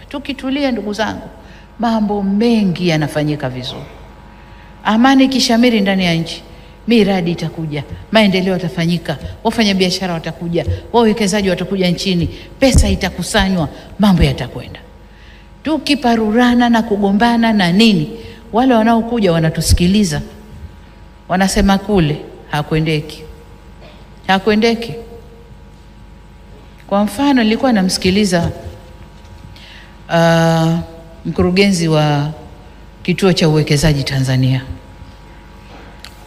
Tukitulia ndugu zangu, mambo mengi yanafanyika vizuri. Amani kishamiri ndani ya nchi, miradi itakuja, maendeleo yatafanyika, wafanyabiashara watakuja, wawekezaji watakuja nchini, pesa itakusanywa, mambo yatakwenda. Tukiparurana na kugombana na nini, wale wanaokuja wanatusikiliza, wanasema kule hakwendeki. Hakwendeki. Kwa mfano nilikuwa namsikiliza mkurugenzi wa kituo cha uwekezaji Tanzania,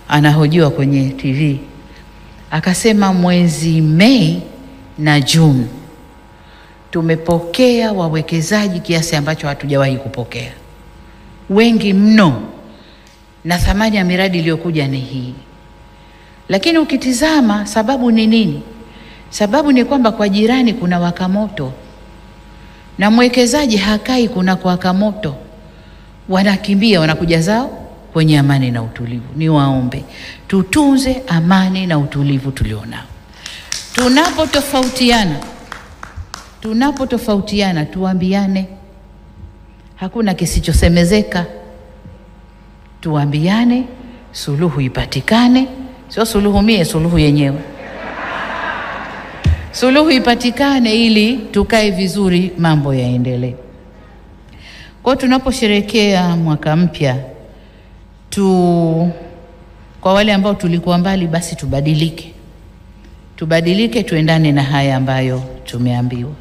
anahojiwa kwenye TV, akasema mwezi Mei na Juni tumepokea wawekezaji kiasi ambacho hatujawahi kupokea, wengi mno, na thamani ya miradi iliyokuja ni hii. Lakini ukitizama sababu ni nini? Sababu ni kwamba kwa jirani kuna waka moto, na mwekezaji hakai kuna kuwaka moto, wanakimbia wanakuja zao kwenye amani na utulivu. Ni waombe tutunze amani na utulivu tulionao. Tunapotofautiana tuambiane, hakuna kisichosemezeka. Tuambiane, suluhu ipatikane, sio suluhu mie, suluhu yenyewe. Suluhu ipatikane ili tukae vizuri, mambo yaendelee. Kwa tunaposherehekea mwaka mpya, kwa wale ambao tulikuwa mbali, basi tubadilike, tuendane na haya ambayo tumeambiwa.